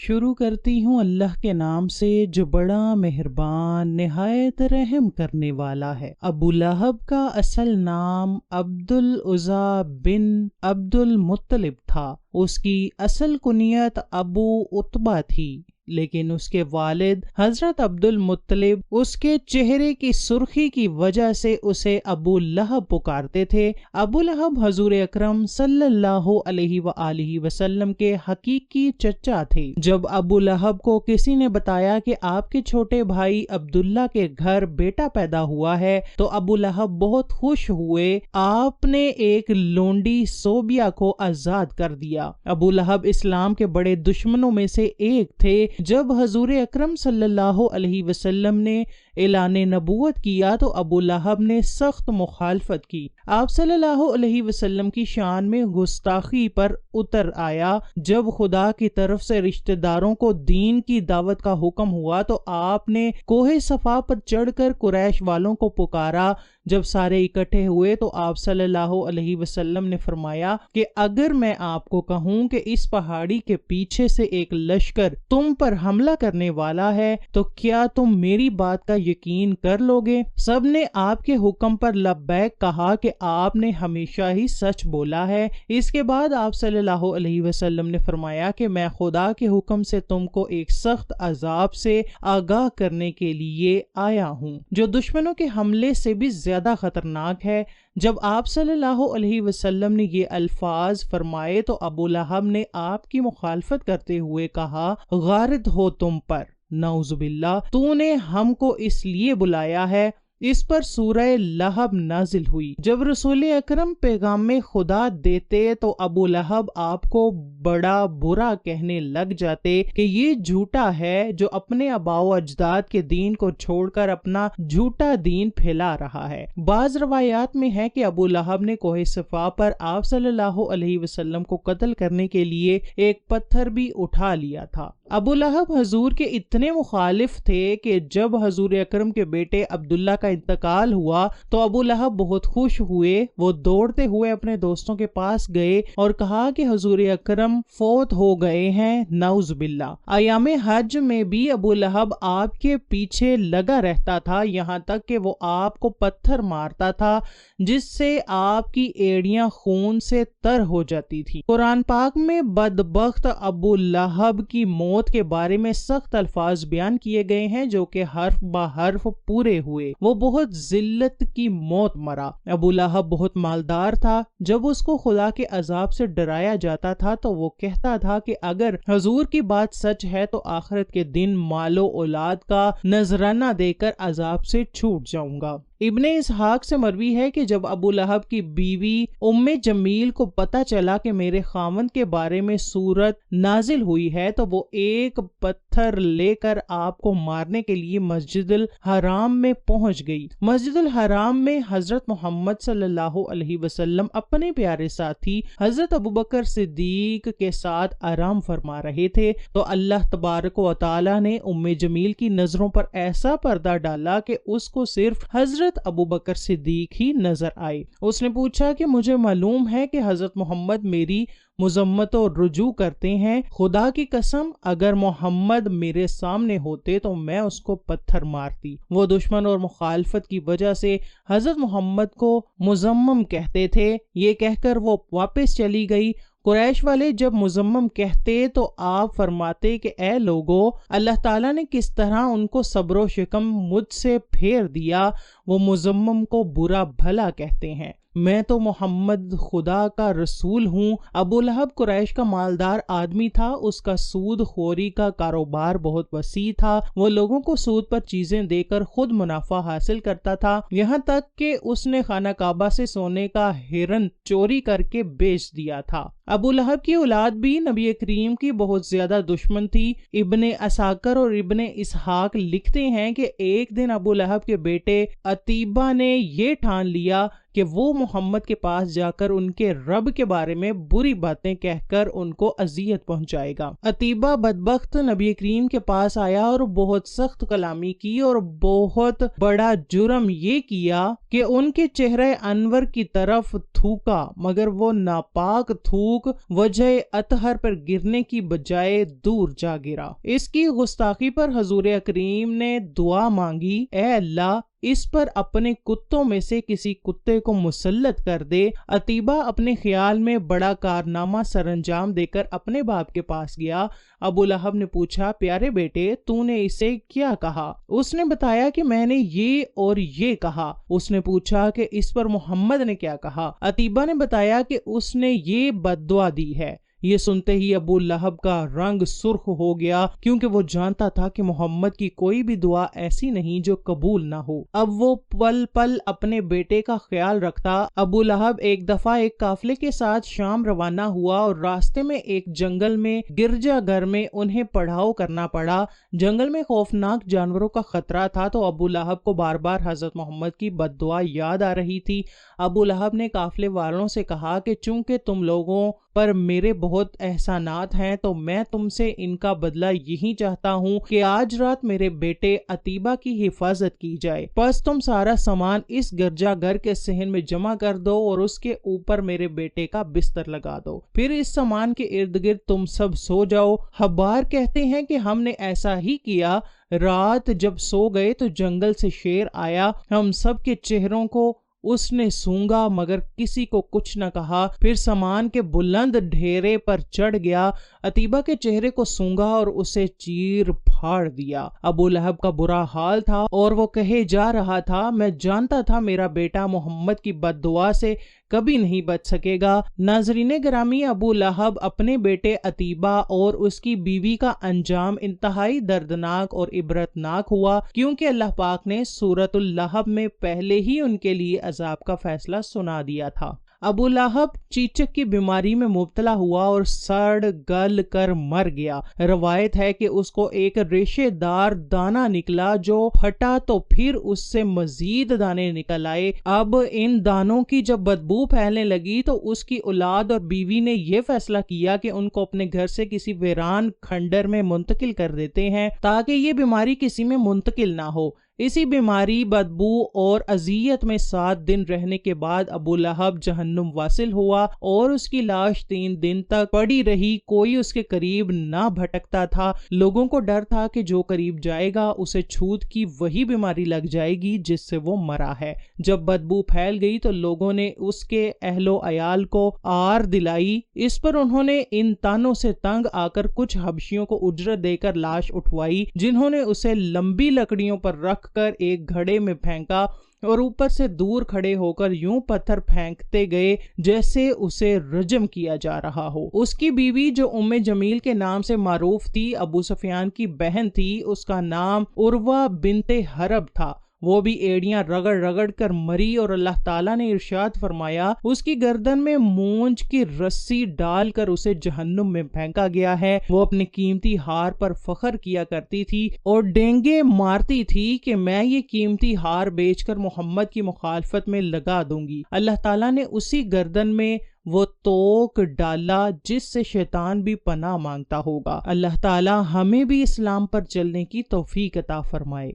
شروع کرتی ہوں اللہ کے نام سے جو بڑا مہربان نہایت رحم کرنے والا ہے۔ ابو لہب کا اصل نام عبد العزیٰ بن عبد المطلب تھا۔ اس کی اصل کنیت ابو عتبہ تھی، لیکن اس کے والد حضرت عبد المطلب اس کے چہرے کی سرخی کی وجہ سے اسے ابو لہب پکارتے تھے۔ ابو لہب حضور اکرم صلی اللہ علیہ وآلہ وسلم کے حقیقی چچا تھے۔ جب ابو لہب کو کسی نے بتایا کہ آپ کے چھوٹے بھائی عبداللہ کے گھر بیٹا پیدا ہوا ہے تو ابو لہب بہت خوش ہوئے۔ آپ نے ایک لونڈی صوبیہ کو آزاد کر دیا۔ ابو لہب اسلام کے بڑے دشمنوں میں سے ایک تھے۔ جب حضور اکرم صلی اللہ علیہ وسلم نے اعلان نبوت کیا تو ابو لہب نے سخت مخالفت کی۔ آپ صلی اللہ علیہ وسلم کی شان میں گستاخی پر اتر آیا۔ جب خدا کی طرف سے رشتہ داروں کو دین کی دعوت کا حکم ہوا تو آپ نے کوہ صفا پر چڑھ کر قریش والوں کو پکارا۔ جب سارے اکٹھے ہوئے تو آپ صلی اللہ علیہ وسلم نے فرمایا کہ اگر میں آپ کو کہوں کہ اس پہاڑی کے پیچھے سے ایک لشکر تم پر حملہ کرنے والا ہے تو کیا تم میری بات کا یقین کر لوگے؟ سب نے آپ کے حکم پر لبیک کہا کہ آپ نے ہمیشہ ہی سچ بولا ہے۔ اس کے بعد آپ صلی اللہ علیہ وسلم نے فرمایا کہ میں خدا کے حکم سے تم کو ایک سخت عذاب سے آگاہ کرنے کے لیے آیا ہوں جو دشمنوں کے حملے سے بھی زیادہ خطرناک ہے۔ جب آپ صلی اللہ علیہ وسلم نے یہ الفاظ فرمائے تو ابو لہب نے آپ کی مخالفت کرتے ہوئے کہا، غارت ہو تم پر، نعوذ باللہ، تو نے ہم کو اس لیے بلایا ہے۔ اس پر سورہ لہب نازل ہوئی۔ جب رسول اکرم پیغام خدا دیتے تو ابو لہب آپ کو بڑا برا کہنے لگ جاتے کہ یہ جھوٹا ہے جو اپنے آباء و اجداد کے دین کو چھوڑ کر اپنا جھوٹا دین پھیلا رہا ہے۔ بعض روایات میں ہے کہ ابو لہب نے کوہ صفا پر آپ صلی اللہ علیہ وسلم کو قتل کرنے کے لیے ایک پتھر بھی اٹھا لیا تھا۔ ابو لہب حضور کے اتنے مخالف تھے کہ جب حضور اکرم کے بیٹے عبداللہ کا انتقال ہوا تو ابو لہب بہت خوش ہوئے۔ وہ دوڑتے ہوئے اپنے دوستوں کے پاس گئے اور کہا کہ حضور اکرم فوت ہو گئے ہیں، نعوذ باللہ۔ ایام حج میں بھی ابو لہب آپ کے پیچھے لگا رہتا تھا، یہاں تک کہ وہ آپ کو پتھر مارتا تھا جس سے آپ کی ایڑیاں خون سے تر ہو جاتی تھی۔ قرآن پاک میں بدبخت ابو لہب کی موت کے بارے میں سخت الفاظ بیان کیے گئے ہیں جو کہ حرف بہ حرف پورے ہوئے۔ وہ بہت ذلت کی موت مرا۔ ابو لہب بہت مالدار تھا۔ جب اس کو خدا کے عذاب سے ڈرایا جاتا تھا تو وہ کہتا تھا کہ اگر حضور کی بات سچ ہے تو آخرت کے دن مال و اولاد کا نذرانہ دے کر عذاب سے چھوٹ جاؤں گا۔ ابن اسحاق سے مروی ہے کہ جب ابو لہب کی بیوی ام جمیل کو پتا چلا کہ میرے خاوند کے بارے میں سورت نازل ہوئی ہے تو وہ ایک پتھر لے کر آپ کو مارنے کے لیے مسجد الحرام میں پہنچ گئی۔ مسجد الحرام میں حضرت محمد صلی اللہ علیہ وسلم اپنے پیارے ساتھی حضرت ابوبکر صدیق کے ساتھ آرام فرما رہے تھے تو اللہ تبارک و تعالی نے ام جمیل کی نظروں پر ایسا پردہ ڈالا کہ اس کو صرف حضرت ابوبکر صدیق ہی نظر آئے۔ اس نے پوچھا کہ مجھے معلوم ہے کہ حضرت محمد میری مذمت و رجوع کرتے ہیں، خدا کی قسم اگر محمد میرے سامنے ہوتے تو میں اس کو پتھر مارتی۔ وہ دشمن اور مخالفت کی وجہ سے حضرت محمد کو مذمم کہتے تھے۔ یہ کہہ کر وہ واپس چلی گئی۔ قریش والے جب مذمم کہتے تو آپ فرماتے کہ اے لوگو، اللہ تعالیٰ نے کس طرح ان کو صبر و شکم مجھ سے پھیر دیا۔ وہ مذمم کو برا بھلا کہتے ہیں۔ میں تو محمد خدا کا رسول ہوں۔ ابو لہب قریش کا مالدار آدمی تھا۔ اس کا سود خوری کا کاروبار بہت وسیع تھا۔ وہ لوگوں کو سود پر چیزیں دے کر خود منافع حاصل کرتا تھا، یہاں تک کہ اس نے خانہ کعبہ سے سونے کا ہرن چوری کر کے بیچ دیا تھا۔ ابو لہب کی اولاد بھی نبی کریم کی بہت زیادہ دشمن تھی۔ ابن عساکر اور ابن اسحاق لکھتے ہیں کہ ایک دن ابو لہب کے بیٹے عتیبہ نے یہ ٹھان لیا کہ وہ محمد کے پاس جا کر ان کے رب کے بارے میں بری باتیں کہہ کر ان کو اذیت پہنچائے گا۔ عتیبہ بدبخت نبی کریم کے پاس آیا اور بہت سخت کلامی کی اور بہت بڑا جرم یہ کیا کہ ان کے چہرے انور کی طرف تھوکا، مگر وہ ناپاک تھوک وجہ اطہر پر گرنے کی بجائے دور جا گرا۔ اس کی گستاخی پر حضور اکریم نے دعا مانگی، اے اللہ اس پر اپنے کتوں میں سے کسی کتے کو مسلط کر دے۔ عتیبہ اپنے خیال میں بڑا کارنامہ سر انجام دے کر اپنے باپ کے پاس گیا۔ ابو لہب نے پوچھا، پیارے بیٹے تو نے اسے کیا کہا؟ اس نے بتایا کہ میں نے یہ اور یہ کہا۔ اس نے پوچھا کہ اس پر محمد نے کیا کہا؟ عتیبہ نے بتایا کہ اس نے یہ بد دعا دی ہے۔ یہ سنتے ہی ابو لہب کا رنگ سرخ ہو گیا، کیونکہ وہ جانتا تھا کہ محمد کی کوئی بھی دعا ایسی نہیں جو قبول نہ ہو۔ اب وہ پل پل اپنے بیٹے کا خیال رکھتا۔ ابو لہب ایک دفعہ ایک قافلے کے ساتھ شام روانہ ہوا اور راستے میں ایک جنگل میں گرجا گھر میں انہیں پڑاؤ کرنا پڑا۔ جنگل میں خوفناک جانوروں کا خطرہ تھا، تو ابو لہب کو بار بار حضرت محمد کی بد دعا یاد آ رہی تھی۔ ابو لہب نے قافلے والوں سے کہا کہ چونکہ تم لوگوں پر میرے بہت احسانات ہیں تو میں تم سے ان کا بدلہ یہی چاہتا ہوں کہ آج رات میرے بیٹے عتیبہ کی حفاظت کی جائے۔ پس تم سارا سامان اس گرجا گھر کے صحن میں جمع کر دو اور اس کے اوپر میرے بیٹے کا بستر لگا دو، پھر اس سامان کے ارد گرد تم سب سو جاؤ۔ حبار کہتے ہیں کہ ہم نے ایسا ہی کیا۔ رات جب سو گئے تو جنگل سے شیر آیا، ہم سب کے چہروں کو اس نے سونگا مگر کسی کو کچھ نہ کہا، پھر سامان کے بلند ڈھیرے پر چڑھ گیا، عتیبہ کے چہرے کو سونگا اور اسے چیر پھاڑ دیا۔ ابو لہب کا برا حال تھا اور وہ کہے جا رہا تھا، میں جانتا تھا میرا بیٹا محمد کی بد دعا سے کبھی نہیں بچ سکے گا۔ ناظرین گرامی، ابو لہب اپنے بیٹے عتیبہ اور اس کی بیوی کا انجام انتہائی دردناک اور عبرتناک ہوا، کیونکہ اللہ پاک نے سورۃ اللہب میں پہلے ہی ان کے لیے عذاب کا فیصلہ سنا دیا تھا۔ ابو لہب چیچک کی بیماری میں مبتلا ہوا اور سڑ گل کر مر گیا۔ روایت ہے کہ اس کو ایک ریشے دار دانہ نکلا جو پھٹا تو پھر اس سے مزید دانے نکل آئے۔ اب ان دانوں کی جب بدبو پھیلنے لگی تو اس کی اولاد اور بیوی نے یہ فیصلہ کیا کہ ان کو اپنے گھر سے کسی ویران کھنڈر میں منتقل کر دیتے ہیں تاکہ یہ بیماری کسی میں منتقل نہ ہو۔ اسی بیماری، بدبو اور اذیت میں 7 دن رہنے کے بعد ابو لہب جہنم واصل ہوا اور اس کی لاش 3 دن تک پڑی رہی۔ کوئی اس کے قریب نہ بھٹکتا تھا۔ لوگوں کو ڈر تھا کہ جو قریب جائے گا اسے چھوت کی وہی بیماری لگ جائے گی جس سے وہ مرا ہے۔ جب بدبو پھیل گئی تو لوگوں نے اس کے اہل و عیال کو آر دلائی۔ اس پر انہوں نے ان تانوں سے تنگ آ کر کچھ حبشیوں کو اجرت دے کر لاش اٹھوائی، جنہوں نے اسے لمبی لکڑیوں پر رکھ کر ایک گھڑے میں پھینکا اور اوپر سے دور کھڑے ہو کر یوں پتھر پھینکتے گئے جیسے اسے رجم کیا جا رہا ہو۔ اس کی بیوی جو ام جمیل کے نام سے معروف تھی، ابو سفیان کی بہن تھی، اس کا نام عروہ بنت حرب تھا۔ وہ بھی ایڑیاں رگڑ رگڑ کر مری اور اللہ تعالیٰ نے ارشاد فرمایا، اس کی گردن میں مونج کی رسی ڈال کر اسے جہنم میں پھینکا گیا ہے۔ وہ اپنے قیمتی ہار پر فخر کیا کرتی تھی اور ڈینگے مارتی تھی کہ میں یہ قیمتی ہار بیچ کر محمد کی مخالفت میں لگا دوں گی۔ اللہ تعالیٰ نے اسی گردن میں وہ توق ڈالا جس سے شیطان بھی پناہ مانگتا ہوگا۔ اللہ تعالیٰ ہمیں بھی اسلام پر چلنے کی توفیق عطا فرمائے۔